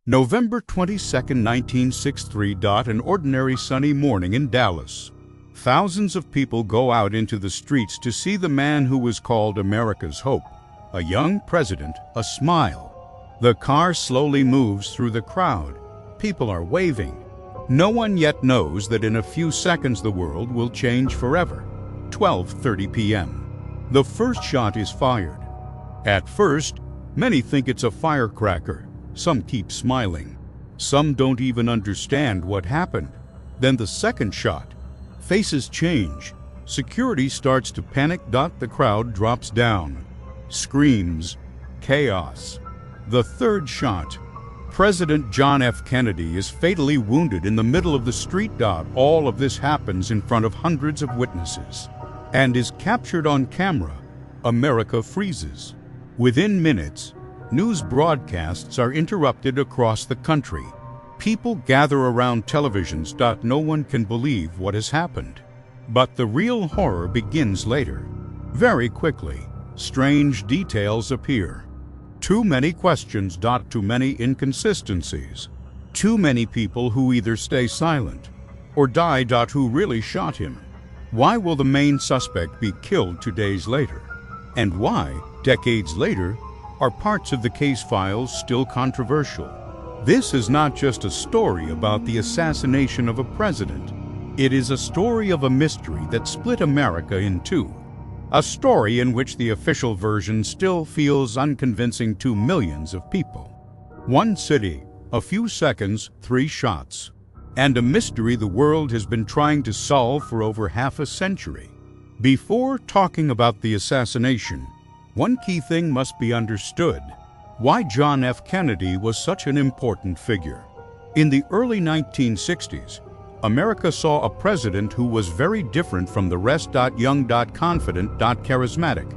November 22nd, 1963. An ordinary sunny morning in Dallas. Thousands of people go out into the streets to see the man who was called America's hope. A young president, a smile. The car slowly moves through the crowd. People are waving. No one yet knows that in a few seconds the world will change forever. 12:30 p.m. The first shot is fired. At first, many think it's a firecracker. Some keep smiling. Some don't even understand what happened. Then the second shot. Faces change. Security starts to panic. The crowd drops down. Screams. Chaos. The third shot. President John F. Kennedy is fatally wounded in the middle of the street. All of this happens in front of hundreds of witnesses and is captured on camera. America freezes. Within minutes, news broadcasts are interrupted across the country. People gather around televisions. No one can believe what has happened. But the real horror begins later. Very quickly, strange details appear. Too many questions. Too many inconsistencies. Too many people who either stay silent or die. Who really shot him? Why will the main suspect be killed 2 days later? And why, decades later, are parts of the case files still controversial? This is not just a story about the assassination of a president. It is a story of a mystery that split America in two. A story in which the official version still feels unconvincing to millions of people. One city, a few seconds, 3 shots. And a mystery the world has been trying to solve for over half a century. Before talking about the assassination, one key thing must be understood: why John F. Kennedy was such an important figure. In the early 1960s, America saw a president who was very different from the rest. Young, confident, charismatic.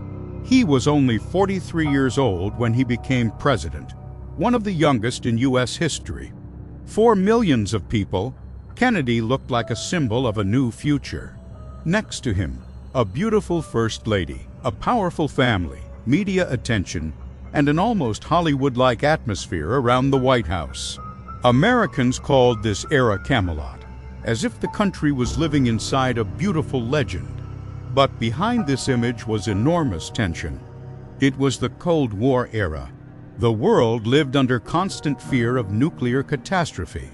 He was only 43 years old when he became president, one of the youngest in U.S. history. For millions of people, Kennedy looked like a symbol of a new future. Next to him, a beautiful first lady, a powerful family, media attention, and an almost Hollywood-like atmosphere around the White House. Americans called this era Camelot, as if the country was living inside a beautiful legend. But behind this image was enormous tension. It was the Cold War era. The world lived under constant fear of nuclear catastrophe.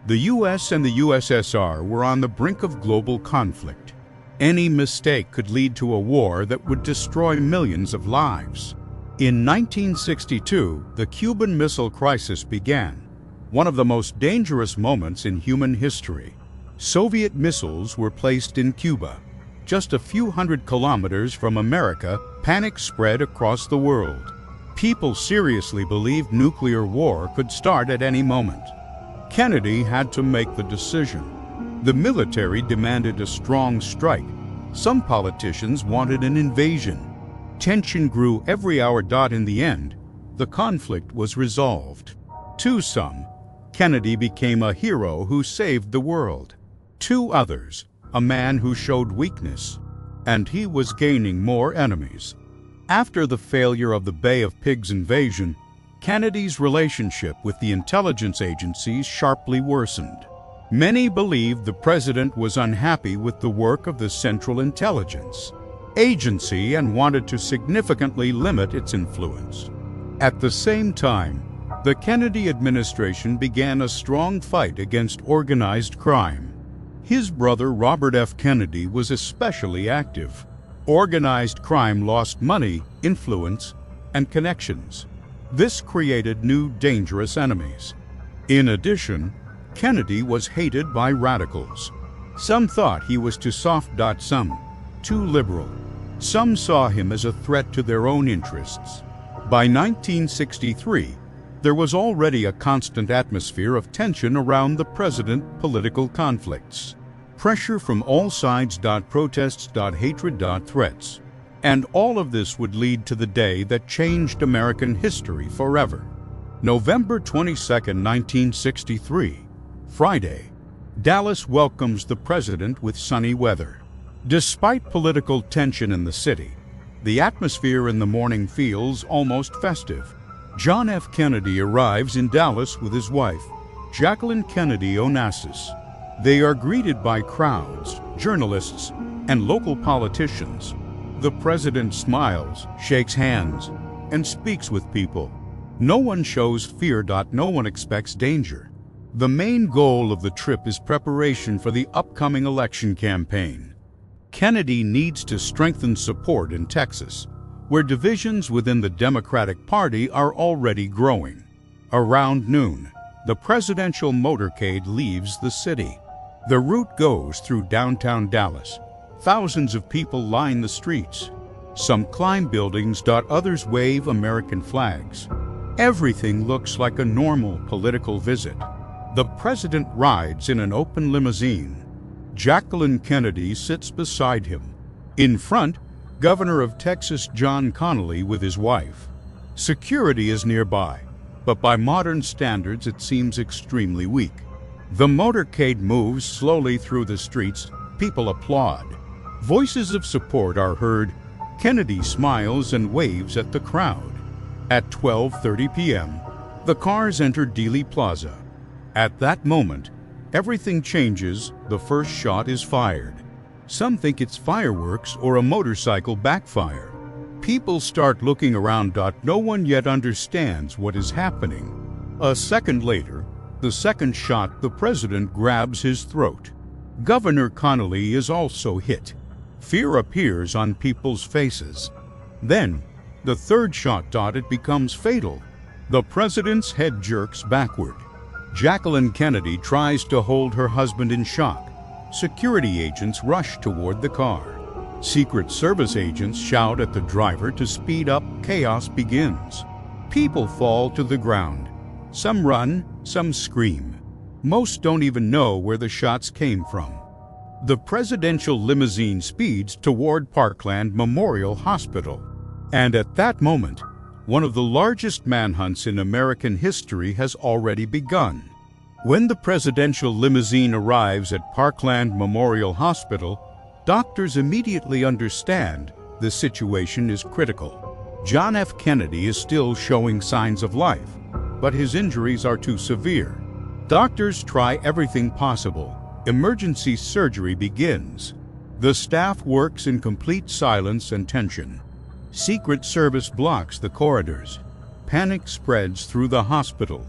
The U.S. and the USSR were on the brink of global conflict. Any mistake could lead to a war that would destroy millions of lives. In 1962, the Cuban Missile Crisis began, one of the most dangerous moments in human history. Soviet missiles were placed in Cuba. Just a few hundred kilometers from America, panic spread across the world. People seriously believed nuclear war could start at any moment. Kennedy had to make the decision. The military demanded a strong strike. Some politicians wanted an invasion. Tension grew every hour. In the end, the conflict was resolved. To some, Kennedy became a hero who saved the world. To others, a man who showed weakness, and he was gaining more enemies. After the failure of the Bay of Pigs invasion, Kennedy's relationship with the intelligence agencies sharply worsened. Many believed the president was unhappy with the work of the Central Intelligence Agency and wanted to significantly limit its influence. At the same time, the Kennedy administration began a strong fight against organized crime. His brother Robert F. Kennedy was especially active. Organized crime lost money, influence, and connections. This created new dangerous enemies. In addition, Kennedy was hated by radicals. Some thought he was too soft. Some too liberal. Some saw him as a threat to their own interests. By 1963, there was already a constant atmosphere of tension around the president. Political conflicts. Pressure from all sides. Protests. Hatred. Threats. And all of this would lead to the day that changed American history forever. November 22, 1963, Friday. Dallas welcomes the president with sunny weather. Despite political tension in the city, the atmosphere in the morning feels almost festive. John F. Kennedy arrives in Dallas with his wife, Jacqueline Kennedy Onassis. They are greeted by crowds, journalists, and local politicians. The president smiles, shakes hands, and speaks with people. No one shows fear. No one expects danger. The main goal of the trip is preparation for the upcoming election campaign. Kennedy needs to strengthen support in Texas, where divisions within the Democratic Party are already growing. Around noon, the presidential motorcade leaves the city. The route goes through downtown Dallas. Thousands of people line the streets. Some climb buildings. Others wave American flags. Everything looks like a normal political visit. The president rides in an open limousine. Jacqueline Kennedy sits beside him. In front, Governor of Texas John Connally with his wife. Security is nearby, but by modern standards it seems extremely weak. The motorcade moves slowly through the streets. People applaud. Voices of support are heard. Kennedy smiles and waves at the crowd. At 12:30 p.m., the cars enter Dealey Plaza. At that moment, everything changes. The first shot is fired. Some think it's fireworks or a motorcycle backfire. People start looking around. No one yet understands what is happening. A second later, the second shot, the president grabs his throat. Governor Connally is also hit. Fear appears on people's faces. Then, the third shot. It becomes fatal. The president's head jerks backward. Jacqueline Kennedy tries to hold her husband in shock. Security agents rush toward the car. Secret Service agents shout at the driver to speed up. Chaos begins. People fall to the ground. Some run, some scream. Most don't even know where the shots came from. The presidential limousine speeds toward Parkland Memorial Hospital. And at that moment, one of the largest manhunts in American history has already begun. When the presidential limousine arrives at Parkland Memorial Hospital, doctors immediately understand the situation is critical. John F. Kennedy is still showing signs of life, but his injuries are too severe. Doctors try everything possible. Emergency surgery begins. The staff works in complete silence and tension. Secret Service blocks the corridors. Panic spreads through the hospital.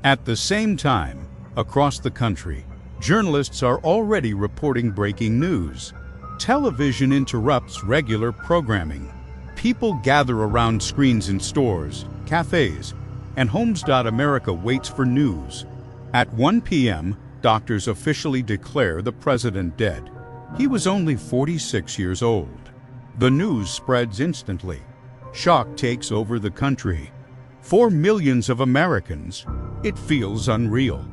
At the same time, across the country, journalists are already reporting breaking news. Television interrupts regular programming. People gather around screens in stores, cafes, and homes. America waits for news. At 1 p.m., doctors officially declare the president dead. He was only 46 years old. The news spreads instantly. Shock takes over the country. For millions of Americans, it feels unreal.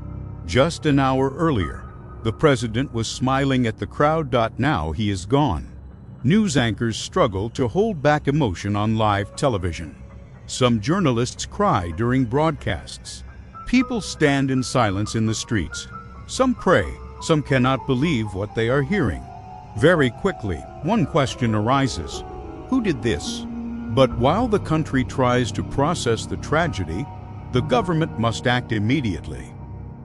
Just an hour earlier, the president was smiling at the crowd. Now he is gone. News anchors struggle to hold back emotion on live television. Some journalists cry during broadcasts. People stand in silence in the streets. Some pray, some cannot believe what they are hearing. Very quickly, one question arises: who did this? But while the country tries to process the tragedy, the government must act immediately.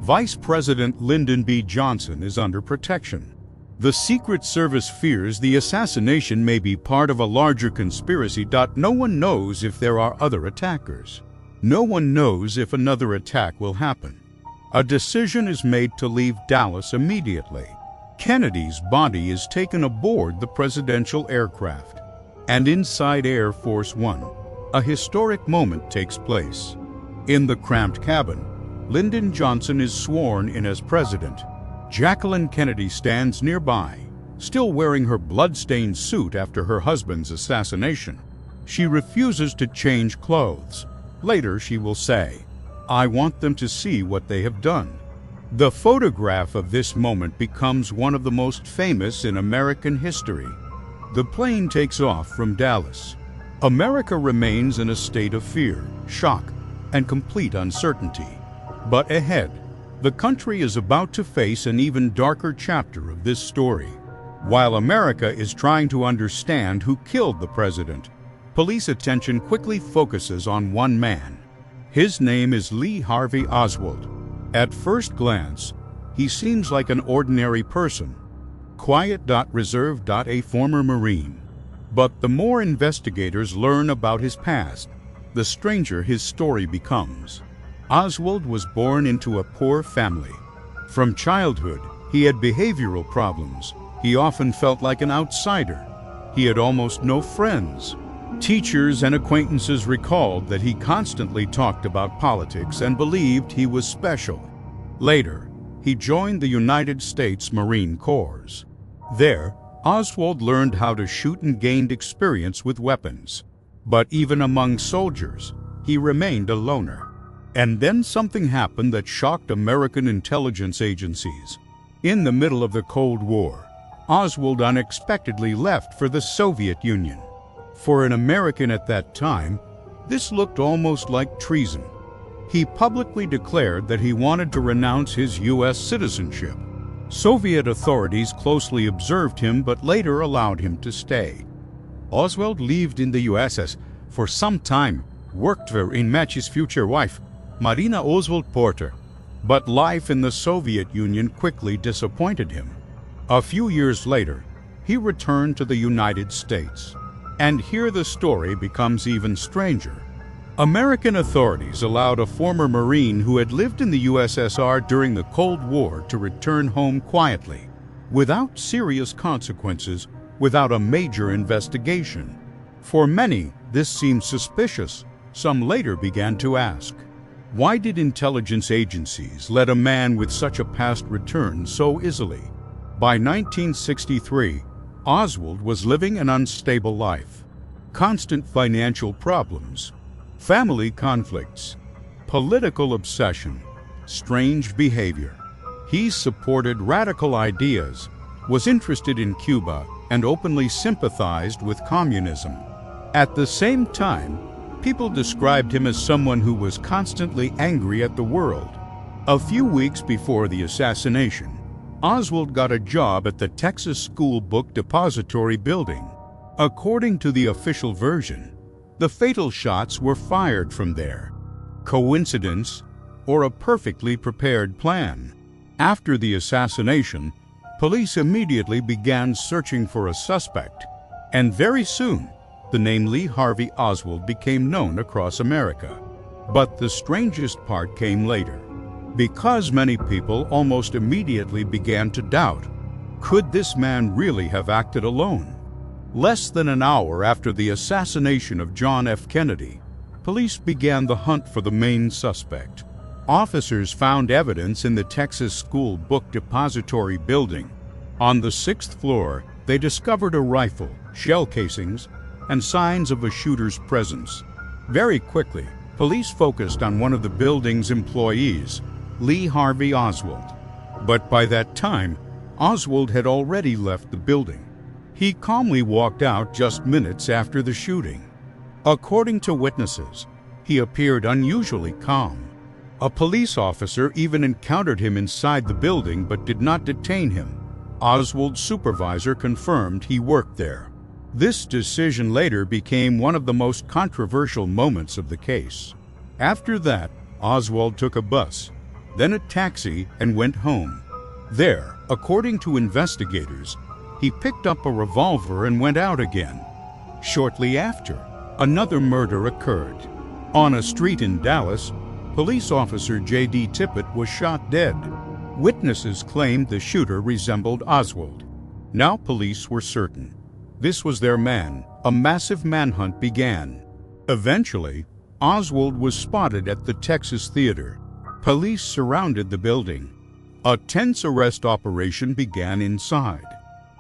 Vice President Lyndon B. Johnson is under protection. The Secret Service fears the assassination may be part of a larger conspiracy. No one knows if there are other attackers. No one knows if another attack will happen. A decision is made to leave Dallas immediately. Kennedy's body is taken aboard the presidential aircraft. And inside Air Force One, a historic moment takes place. In the cramped cabin, Lyndon Johnson is sworn in as president. Jacqueline Kennedy stands nearby, still wearing her blood-stained suit after her husband's assassination. She refuses to change clothes. Later she will say, "I want them to see what they have done." The photograph of this moment becomes one of the most famous in American history. The plane takes off from Dallas. America remains in a state of fear, shock, and complete uncertainty. But ahead, the country is about to face an even darker chapter of this story. While America is trying to understand who killed the president, police attention quickly focuses on one man. His name is Lee Harvey Oswald. At first glance, he seems like an ordinary person, quiet, reserved, a former Marine. But the more investigators learn about his past, the stranger his story becomes. Oswald was born into a poor family. From childhood, he had behavioral problems. He often felt like an outsider. He had almost no friends. Teachers and acquaintances recalled that he constantly talked about politics and believed he was special. Later, he joined the United States Marine Corps. There, Oswald learned how to shoot and gained experience with weapons. But even among soldiers, he remained a loner. And then something happened that shocked American intelligence agencies. In the middle of the Cold War, Oswald unexpectedly left for the Soviet Union. For an American at that time, this looked almost like treason. He publicly declared that he wanted to renounce his U.S. citizenship. Soviet authorities closely observed him but later allowed him to stay. Oswald lived in the USS for some time, worked there and met his future wife, Marina Oswald Porter. But life in the Soviet Union quickly disappointed him. A few years later, he returned to the United States. And here the story becomes even stranger. American authorities allowed a former Marine who had lived in the USSR during the Cold War to return home quietly, without serious consequences, without a major investigation. For many, this seemed suspicious. Some later began to ask, why did intelligence agencies let a man with such a past return so easily? By 1963, Oswald was living an unstable life. Constant financial problems, family conflicts, political obsession, strange behavior. He supported radical ideas, was interested in Cuba, and openly sympathized with communism. At the same time, people described him as someone who was constantly angry at the world. A few weeks before the assassination, Oswald got a job at the Texas School Book Depository building. According to the official version, the fatal shots were fired from there. Coincidence or a perfectly prepared plan? After the assassination, police immediately began searching for a suspect, and very soon, the name Lee Harvey Oswald became known across America. But the strangest part came later. Because many people almost immediately began to doubt, could this man really have acted alone? Less than an hour after the assassination of John F. Kennedy, police began the hunt for the main suspect. Officers found evidence in the Texas School Book Depository building. On the 6th floor, they discovered a rifle, shell casings, and signs of a shooter's presence. Very quickly, police focused on one of the building's employees, Lee Harvey Oswald. But by that time, Oswald had already left the building. He calmly walked out just minutes after the shooting. According to witnesses, he appeared unusually calm. A police officer even encountered him inside the building but did not detain him. Oswald's supervisor confirmed he worked there. This decision later became one of the most controversial moments of the case. After that, Oswald took a bus, then a taxi, and went home. There, according to investigators, he picked up a revolver and went out again. Shortly after, another murder occurred. On a street in Dallas, police officer J.D. Tippit was shot dead. Witnesses claimed the shooter resembled Oswald. Now police were certain. This was their man. A massive manhunt began. Eventually, Oswald was spotted at the Texas Theater. Police surrounded the building. A tense arrest operation began inside.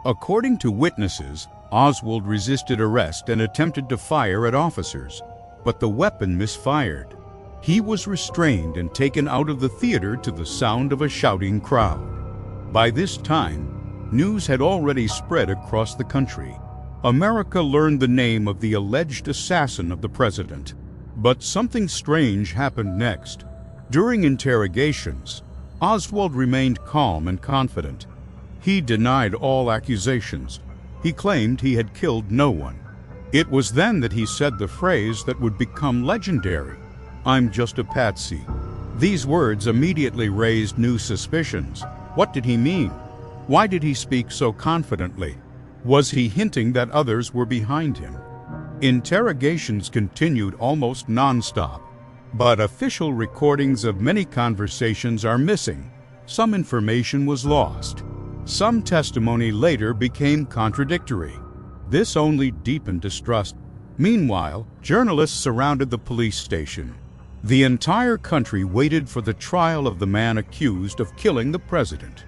According to witnesses, Oswald resisted arrest and attempted to fire at officers, but the weapon misfired. He was restrained and taken out of the theater to the sound of a shouting crowd. By this time, news had already spread across the country. America learned the name of the alleged assassin of the president. But something strange happened next. During interrogations, Oswald remained calm and confident. He denied all accusations. He claimed he had killed no one. It was then that he said the phrase that would become legendary, "I'm just a patsy." These words immediately raised new suspicions. What did he mean? Why did he speak so confidently? Was he hinting that others were behind him? Interrogations continued almost non-stop, but official recordings of many conversations are missing. Some information was lost. Some testimony later became contradictory. This only deepened distrust. Meanwhile, journalists surrounded the police station. The entire country waited for the trial of the man accused of killing the president.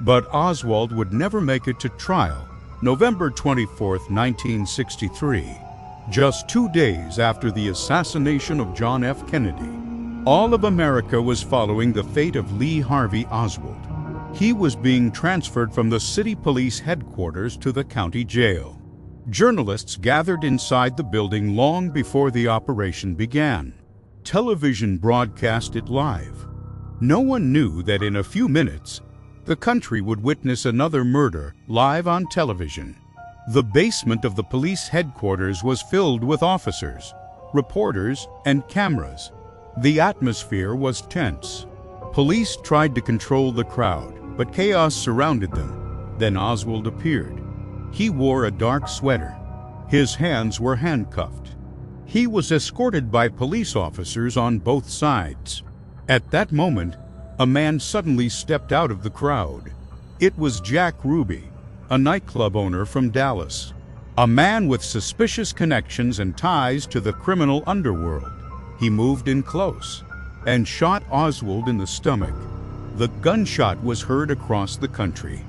But Oswald would never make it to trial. November 24, 1963, just 2 days after the assassination of John F. Kennedy, all of America was following the fate of Lee Harvey Oswald. He was being transferred from the city police headquarters to the county jail. Journalists gathered inside the building long before the operation began. Television broadcast it live. No one knew that in a few minutes, the country would witness another murder live on television. The basement of the police headquarters was filled with officers, reporters, and cameras. The atmosphere was tense. Police tried to control the crowd, but chaos surrounded them. Then Oswald appeared. He wore a dark sweater. His hands were handcuffed. He was escorted by police officers on both sides. At that moment, a man suddenly stepped out of the crowd. It was Jack Ruby, a nightclub owner from Dallas, a man with suspicious connections and ties to the criminal underworld. He moved in close and shot Oswald in the stomach. The gunshot was heard across the country.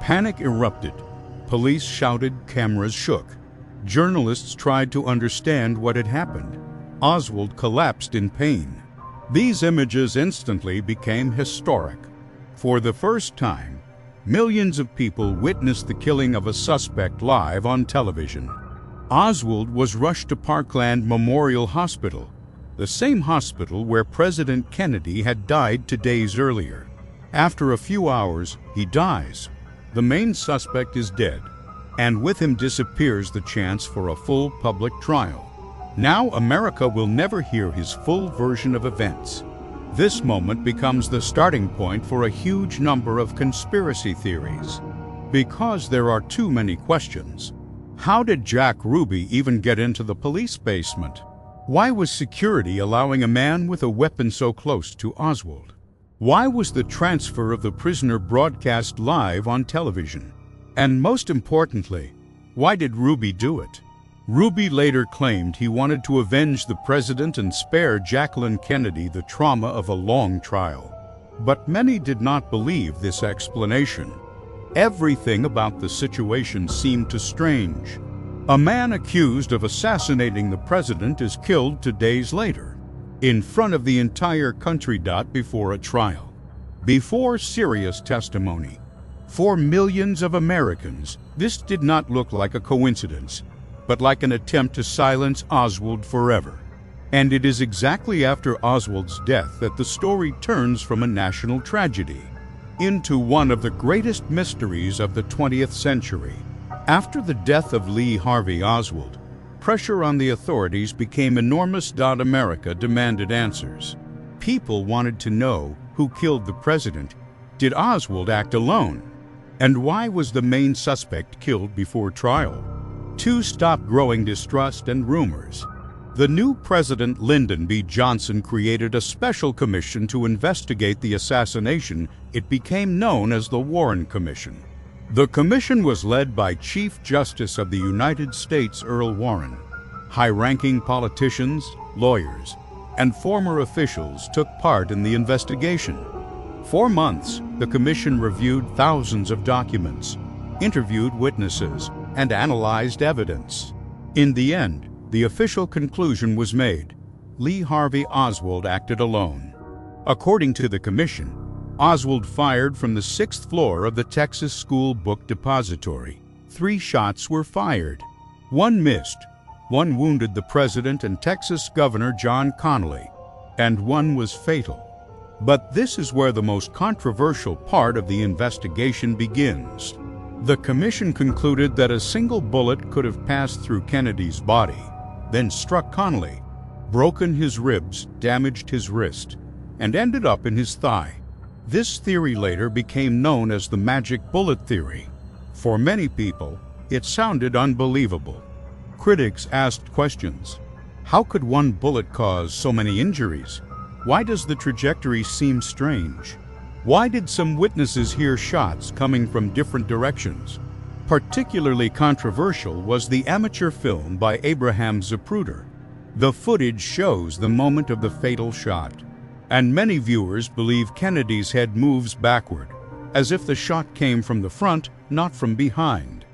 Panic erupted. Police shouted, cameras shook. Journalists tried to understand what had happened. Oswald collapsed in pain. These images instantly became historic. For the first time, millions of people witnessed the killing of a suspect live on television. Oswald was rushed to Parkland Memorial Hospital, the same hospital where President Kennedy had died 2 days earlier. After a few hours, he dies. The main suspect is dead, and with him disappears the chance for a full public trial. Now America will never hear his full version of events. This moment becomes the starting point for a huge number of conspiracy theories. Because there are too many questions. How did Jack Ruby even get into the police basement? Why was security allowing a man with a weapon so close to Oswald? Why was the transfer of the prisoner broadcast live on television? And most importantly, why did Ruby do it? Ruby later claimed he wanted to avenge the president and spare Jacqueline Kennedy the trauma of a long trial. But many did not believe this explanation. Everything about the situation seemed too strange. A man accused of assassinating the president is killed 2 days later, in front of the entire country. Before a trial, before serious testimony. For millions of Americans, this did not look like a coincidence, but like an attempt to silence Oswald forever. And it is exactly after Oswald's death that the story turns from a national tragedy into one of the greatest mysteries of the 20th century. After the death of Lee Harvey Oswald, pressure on the authorities became enormous. America demanded answers. People wanted to know who killed the president. Did Oswald act alone? And why was the main suspect killed before trial? To stop growing distrust and rumors, the new president, Lyndon B. Johnson, created a special commission to investigate the assassination. It became known as the Warren Commission. The commission was led by Chief Justice of the United States Earl Warren. High-ranking politicians, lawyers, and former officials took part in the investigation. For months, the commission reviewed thousands of documents, interviewed witnesses, and analyzed evidence. In the end, the official conclusion was made. Lee Harvey Oswald acted alone. According to the commission, Oswald fired from the 6th floor of the Texas School Book Depository. 3 shots were fired. 1 missed. 1 wounded the president and Texas Governor John Connally, and 1 was fatal. But this is where the most controversial part of the investigation begins. The commission concluded that a single bullet could have passed through Kennedy's body, then struck Connally. broken his ribs, damaged his wrist, and ended up in his thigh. This theory later became known as the magic bullet theory. For many people, it sounded unbelievable. Critics asked questions. How could one bullet cause so many injuries? Why does the trajectory seem strange? Why did some witnesses hear shots coming from different directions? Particularly controversial was the amateur film by Abraham Zapruder. The footage shows the moment of the fatal shot, and many viewers believe Kennedy's head moves backward, as if the shot came from the front, not from behind.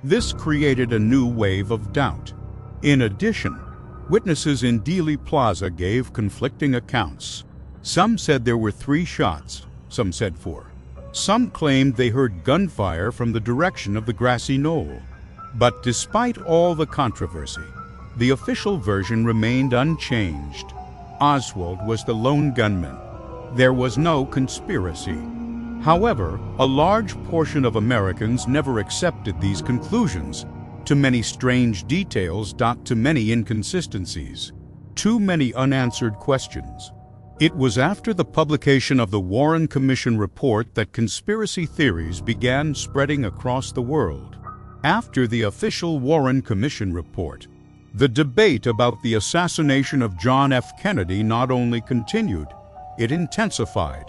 This created a new wave of doubt. In addition, witnesses in Dealey Plaza gave conflicting accounts. Some said there were 3 shots, some said 4. Some claimed they heard gunfire from the direction of the grassy knoll. But despite all the controversy, the official version remained unchanged. Oswald was the lone gunman. There was no conspiracy. However, a large portion of Americans never accepted these conclusions. Too many strange details, too many inconsistencies, too many unanswered questions. It was after the publication of the Warren Commission report that conspiracy theories began spreading across the world. After the official Warren Commission report, the debate about the assassination of John F. Kennedy not only continued, it intensified.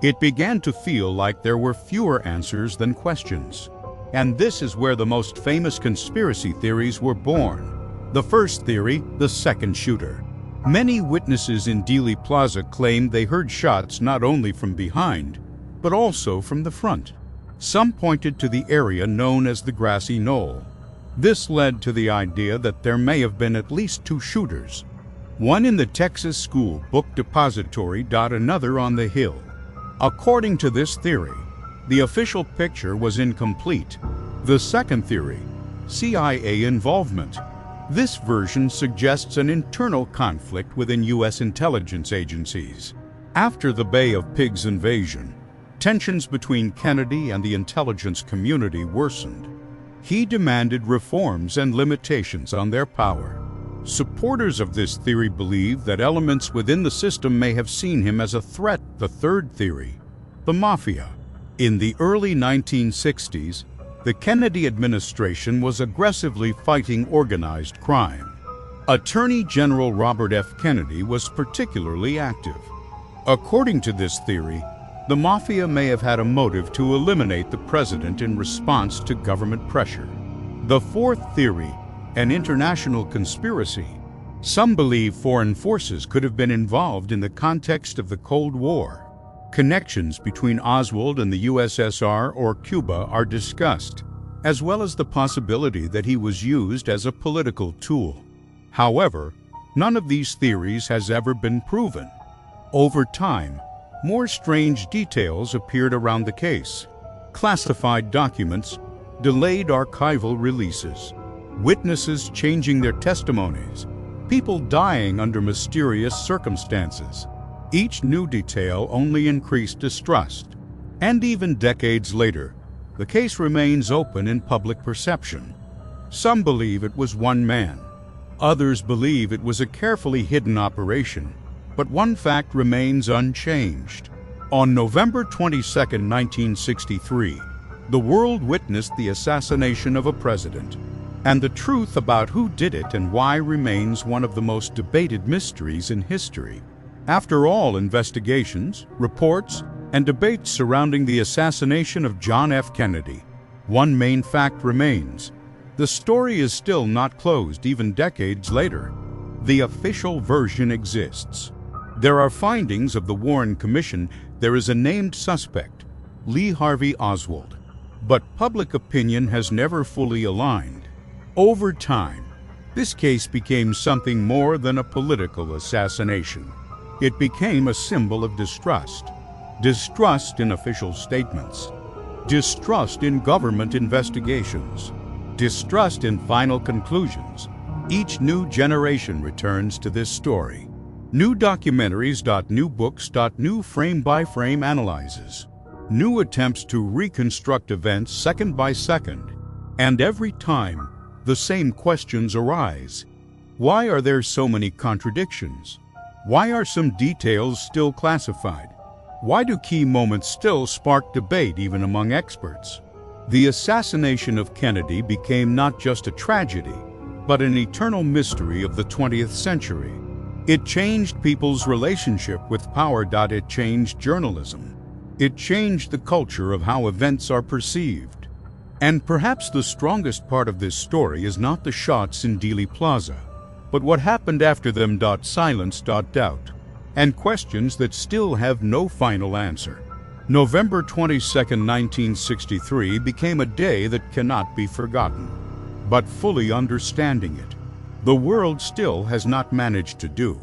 It began to feel like there were fewer answers than questions. And this is where the most famous conspiracy theories were born. The first theory, the second shooter. Many witnesses in Dealey Plaza claimed they heard shots not only from behind, but also from the front. Some pointed to the area known as the grassy knoll. This led to the idea that there may have been at least 2 shooters. One in the Texas School Book Depository, another on the Hill. According to this theory, the official picture was incomplete. The second theory, CIA involvement. This version suggests an internal conflict within U.S. intelligence agencies. After the Bay of Pigs invasion, tensions between Kennedy and the intelligence community worsened. He demanded reforms and limitations on their power. Supporters of this theory believe that elements within the system may have seen him as a threat. The third theory, the Mafia. In the early 1960s, the Kennedy administration was aggressively fighting organized crime. Attorney General Robert F. Kennedy was particularly active. According to this theory, the Mafia may have had a motive to eliminate the president in response to government pressure. The fourth theory, an international conspiracy. Some believe foreign forces could have been involved in the context of the Cold War. Connections between Oswald and the USSR or Cuba are discussed, as well as the possibility that he was used as a political tool. However, none of these theories has ever been proven. Over time, more strange details appeared around the case. Classified documents, delayed archival releases, witnesses changing their testimonies, people dying under mysterious circumstances. Each new detail only increased distrust. And even decades later, the case remains open in public perception. Some believe it was one man. Others believe it was a carefully hidden operation. But one fact remains unchanged. On November 22, 1963, the world witnessed the assassination of a president. And the truth about who did it and why remains one of the most debated mysteries in history. After all investigations, reports, and debates surrounding the assassination of John F. Kennedy, one main fact remains. The story is still not closed even decades later. The official version exists. There are findings of the Warren Commission. There is a named suspect, Lee Harvey Oswald. But public opinion has never fully aligned. Over time, this case became something more than a political assassination. It became a symbol of distrust. Distrust in official statements. Distrust in government investigations. Distrust in final conclusions. Each new generation returns to this story. New documentaries, new books, new frame-by-frame analyses. New attempts to reconstruct events second by second. And every time, the same questions arise. Why are there so many contradictions? Why are some details still classified? Why do key moments still spark debate even among experts? The assassination of Kennedy became not just a tragedy, but an eternal mystery of the 20th century. It changed people's relationship with power. It changed journalism. It changed the culture of how events are perceived. And perhaps the strongest part of this story is not the shots in Dealey Plaza, but what happened after them. Silence. Doubt. And questions that still have no final answer. November 22, 1963 became a day that cannot be forgotten. But fully understanding it, the world still has not managed to do.